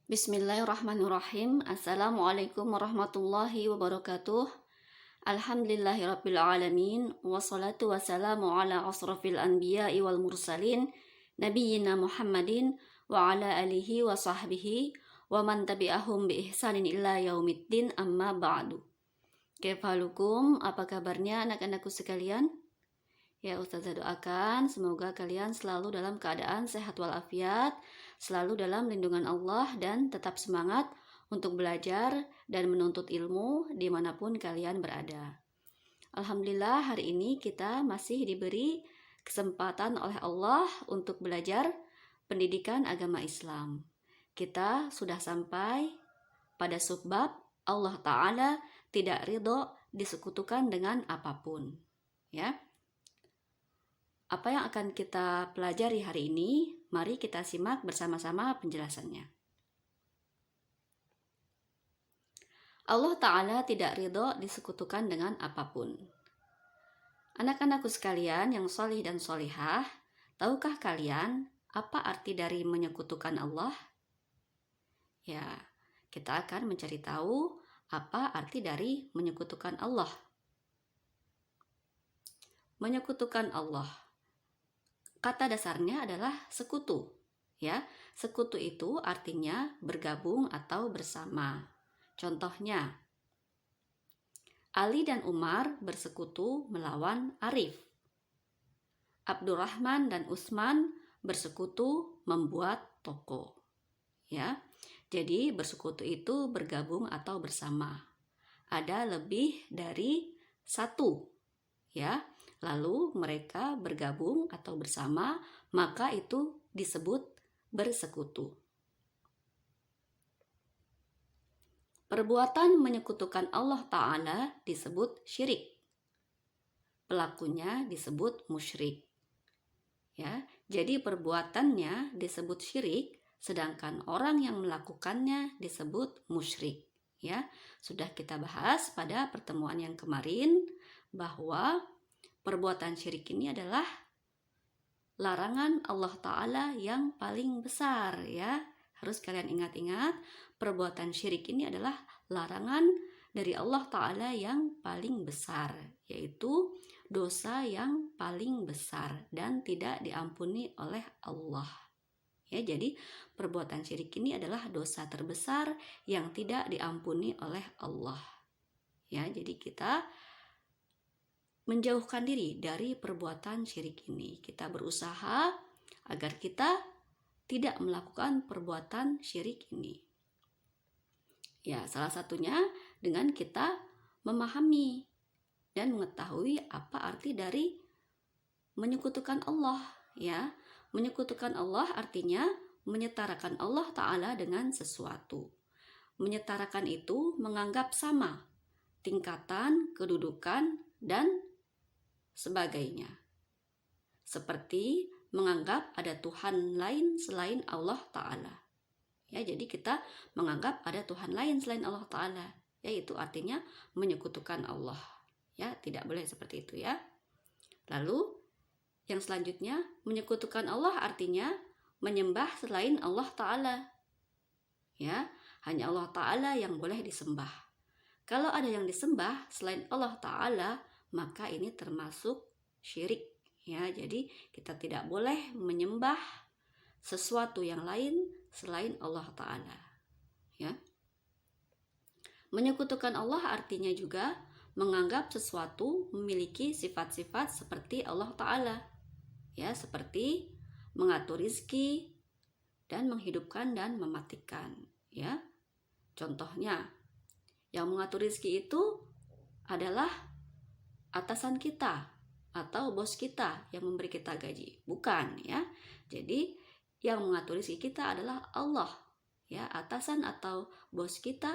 Bismillahirrahmanirrahim. Assalamualaikum warahmatullahi wabarakatuh. Alhamdulillahirabbil alamin. Wassalatu wassalamu ala asrafil anbiya'i wal mursalin nabiyyina Muhammadin wa ala alihi wa sahbihi wa man tabi'ahum bi ihsanin illa yaumiddin, amma ba'du. Kaifalukum, apa kabarnya anak-anakku sekalian? Ya, Ustazah doakan semoga kalian selalu dalam keadaan sehat walafiat, selalu dalam lindungan Allah, dan tetap semangat untuk belajar dan menuntut ilmu dimanapun kalian berada. Alhamdulillah, hari ini kita masih diberi kesempatan oleh Allah untuk belajar pendidikan agama Islam. Kita sudah sampai pada subbab Allah Ta'ala tidak ridho disekutukan dengan apapun. Ya. Apa yang akan kita pelajari hari ini? Mari kita simak bersama-sama penjelasannya. Allah Ta'ala tidak ridho disekutukan dengan apapun. Anak-anakku sekalian yang solih dan solihah, tahukah kalian apa arti dari menyekutukan Allah? Ya, kita akan mencari tahu apa arti dari menyekutukan Allah. Menyekutukan Allah, kata dasarnya adalah sekutu. Ya, sekutu itu artinya bergabung atau bersama. Contohnya, Ali dan Umar bersekutu melawan Arif. Abdurrahman dan Utsman bersekutu membuat toko. Ya, jadi bersekutu itu bergabung atau bersama. Ada lebih dari satu. Ya, lalu mereka bergabung atau bersama, maka itu disebut bersekutu. Perbuatan menyekutukan Allah Ta'ala disebut syirik. Pelakunya disebut musyrik. Ya, jadi perbuatannya disebut syirik, sedangkan orang yang melakukannya disebut musyrik. Ya, sudah kita bahas pada pertemuan yang kemarin bahwa perbuatan syirik ini adalah larangan Allah Ta'ala yang paling besar, ya. Harus kalian ingat-ingat, perbuatan syirik ini adalah larangan dari Allah Ta'ala yang paling besar, yaitu dosa yang paling besar dan tidak diampuni oleh Allah. Ya, jadi perbuatan syirik ini adalah dosa terbesar yang tidak diampuni oleh Allah. Ya, jadi kita menjauhkan diri dari perbuatan syirik ini. Kita berusaha agar kita tidak melakukan perbuatan syirik ini. Ya, salah satunya dengan kita memahami dan mengetahui apa arti dari menyekutukan Allah. Ya, menyekutukan Allah artinya menyetarakan Allah Ta'ala dengan sesuatu. Menyetarakan itu menganggap sama tingkatan, kedudukan, dan sebagainya. Seperti menganggap ada Tuhan lain selain Allah Ta'ala. Ya, jadi kita menganggap ada Tuhan lain selain Allah Ta'ala. Yaitu artinya menyekutukan Allah. Ya, tidak boleh seperti itu ya. Lalu yang selanjutnya, menyekutukan Allah artinya menyembah selain Allah Ta'ala. Ya, hanya Allah Ta'ala yang boleh disembah. Kalau ada yang disembah selain Allah Ta'ala, maka ini termasuk syirik. Ya, jadi kita tidak boleh menyembah sesuatu yang lain selain Allah Ta'ala. Ya. Menyekutukan Allah artinya juga menganggap sesuatu memiliki sifat-sifat seperti Allah Ta'ala. Ya, seperti mengatur rizki dan menghidupkan dan mematikan. Ya. Contohnya, yang mengatur rizki itu adalah atasan kita atau bos kita yang memberi kita gaji, bukan ya. Jadi yang mengatur rezeki kita adalah Allah, ya. Atasan atau bos kita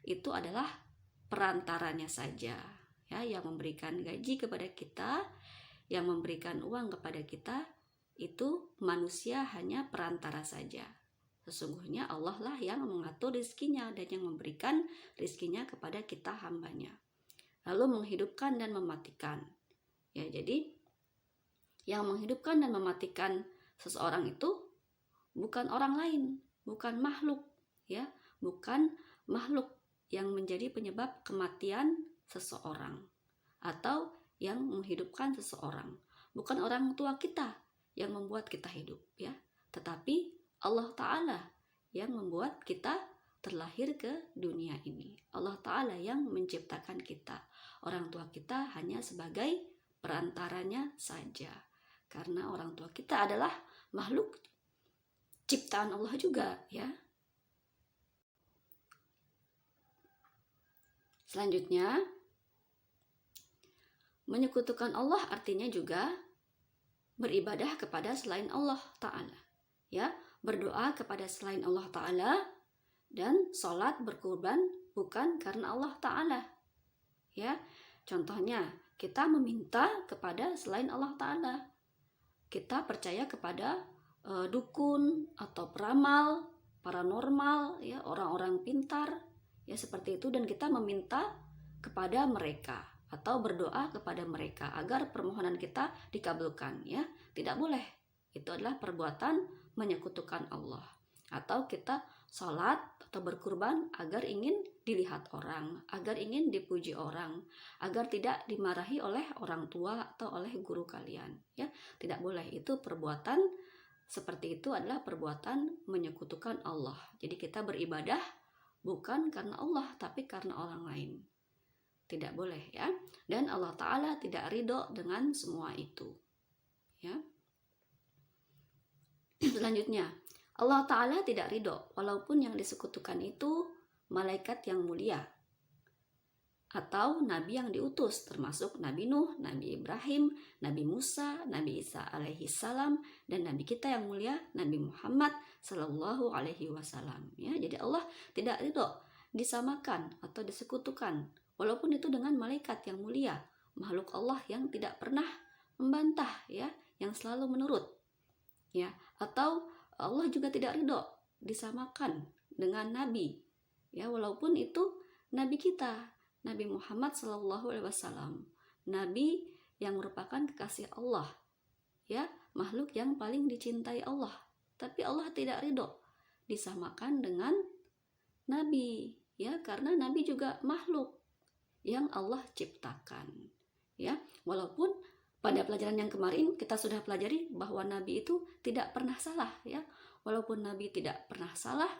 itu adalah perantaranya saja, ya. Yang memberikan gaji kepada kita, yang memberikan uang kepada kita, itu manusia hanya perantara saja. Sesungguhnya Allah lah yang mengatur rezekinya dan yang memberikan rezekinya kepada kita hambanya. Lalu menghidupkan dan mematikan. Ya, jadi yang menghidupkan dan mematikan seseorang itu bukan orang lain, bukan makhluk, ya, bukan makhluk yang menjadi penyebab kematian seseorang atau yang menghidupkan seseorang. Bukan orang tua kita yang membuat kita hidup, ya, tetapi Allah Ta'ala yang membuat kita terlahir ke dunia ini. Allah Ta'ala yang menciptakan kita. Orang tua kita hanya sebagai perantaranya saja. Karena orang tua kita adalah makhluk ciptaan Allah juga, ya. Selanjutnya, menyekutukan Allah artinya juga beribadah kepada selain Allah Ta'ala, ya, berdoa kepada selain Allah Ta'ala, dan sholat berkurban bukan karena Allah Ta'ala, ya. Contohnya, kita meminta kepada selain Allah Ta'ala, kita percaya kepada dukun atau peramal, paranormal, ya, orang-orang pintar, ya, seperti itu, dan kita meminta kepada mereka atau berdoa kepada mereka agar permohonan kita dikabulkan, ya. Tidak boleh. Itu adalah perbuatan menyekutukan Allah. Atau kita sholat atau berkurban agar ingin dilihat orang, agar ingin dipuji orang, agar tidak dimarahi oleh orang tua atau oleh guru kalian, ya. Tidak boleh. Itu perbuatan seperti itu adalah perbuatan menyekutukan Allah. Jadi kita beribadah bukan karena Allah tapi karena orang lain. Tidak boleh, ya. Dan Allah Ta'ala tidak ridho dengan semua itu, ya. Selanjutnya, Allah Ta'ala tidak ridho walaupun yang disekutukan itu malaikat yang mulia atau nabi yang diutus, termasuk Nabi Nuh, Nabi Ibrahim, Nabi Musa, Nabi Isa alaihi salam, dan Nabi kita yang mulia Nabi Muhammad sallallahu alaihi wasallam, ya. Jadi Allah tidak ridho disamakan atau disekutukan walaupun itu dengan malaikat yang mulia, makhluk Allah yang tidak pernah membantah, ya, yang selalu menurut, ya. Atau Allah juga tidak ridho disamakan dengan nabi, ya, walaupun itu nabi kita Nabi Muhammad sallallahu alaihi wasallam, nabi yang merupakan kekasih Allah, ya, makhluk yang paling dicintai Allah, tapi Allah tidak ridho disamakan dengan nabi, ya, karena nabi juga makhluk yang Allah ciptakan, ya. Walaupun pada pelajaran yang kemarin kita sudah pelajari bahwa nabi itu tidak pernah salah, ya. Walaupun nabi tidak pernah salah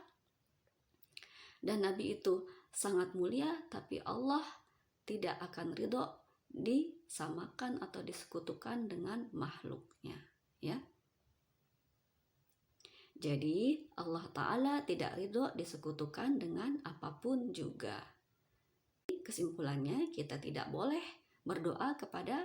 dan nabi itu sangat mulia, tapi Allah tidak akan ridho disamakan atau disekutukan dengan makhluknya, ya. Jadi Allah Ta'ala tidak ridho disekutukan dengan apapun juga. Kesimpulannya, kita tidak boleh berdoa kepada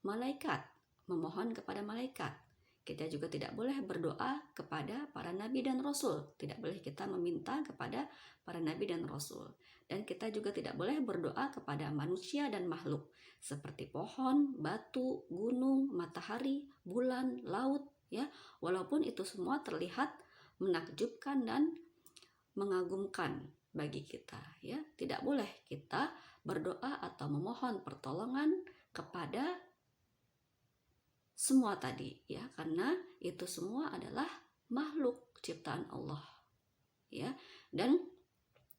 malaikat, memohon kepada malaikat. Kita juga tidak boleh berdoa kepada para nabi dan rasul. Tidak boleh kita meminta kepada para nabi dan rasul. Dan kita juga tidak boleh berdoa kepada manusia dan makhluk seperti pohon, batu, gunung, matahari, bulan, laut, ya. Walaupun itu semua terlihat menakjubkan dan mengagumkan bagi kita, ya. Tidak boleh kita berdoa atau memohon pertolongan kepada semua tadi, ya, karena itu semua adalah makhluk ciptaan Allah, ya, dan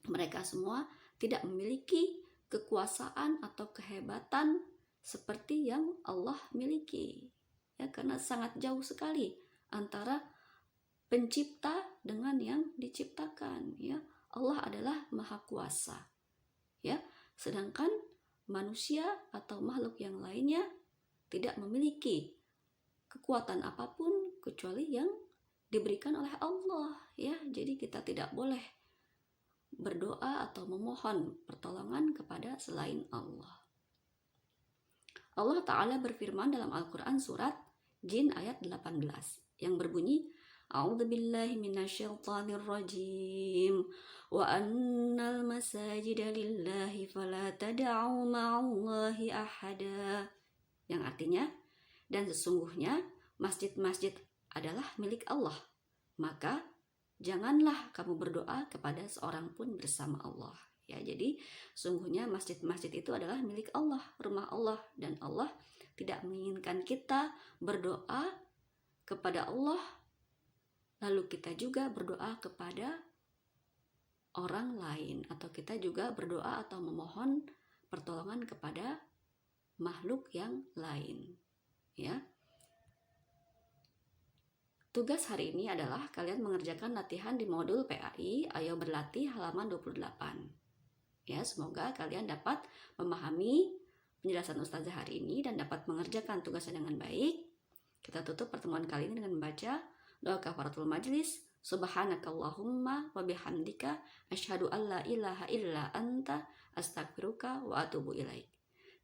mereka semua tidak memiliki kekuasaan atau kehebatan seperti yang Allah miliki, ya, karena sangat jauh sekali antara pencipta dengan yang diciptakan, ya. Allah adalah maha kuasa, ya, sedangkan manusia atau makhluk yang lainnya tidak memiliki kekuatan apapun kecuali yang diberikan oleh Allah, ya. Jadi kita tidak boleh berdoa atau memohon pertolongan kepada selain Allah. Allah Ta'ala berfirman dalam Al-Quran surat Jin ayat 18 yang berbunyi, A'udzubillahi minasyaitonir rajim wa annal masajida lillahi fala tad'u ma'allahi ahada, yang artinya, dan sesungguhnya masjid-masjid adalah milik Allah, maka janganlah kamu berdoa kepada seorang pun bersama Allah, ya. Jadi sungguhnya masjid-masjid itu adalah milik Allah, rumah Allah, dan Allah tidak menginginkan kita berdoa kepada Allah lalu kita juga berdoa kepada orang lain, atau kita juga berdoa atau memohon pertolongan kepada makhluk yang lain, ya. Tugas hari ini adalah kalian mengerjakan latihan di modul PAI Ayo Berlatih halaman 28. Ya, semoga kalian dapat memahami penjelasan Ustazah hari ini dan dapat mengerjakan tugasnya dengan baik. Kita tutup pertemuan kali ini dengan membaca doa kafaratul majlis. Subhanakallahumma wa bihamdika asyhadu an la ilaha illa anta astaghfiruka wa atubu ilaik.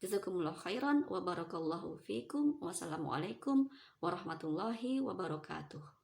Jazakumullahu khairan wa barakallahu fikum. Wassalamualaikum warahmatullahi wabarakatuh.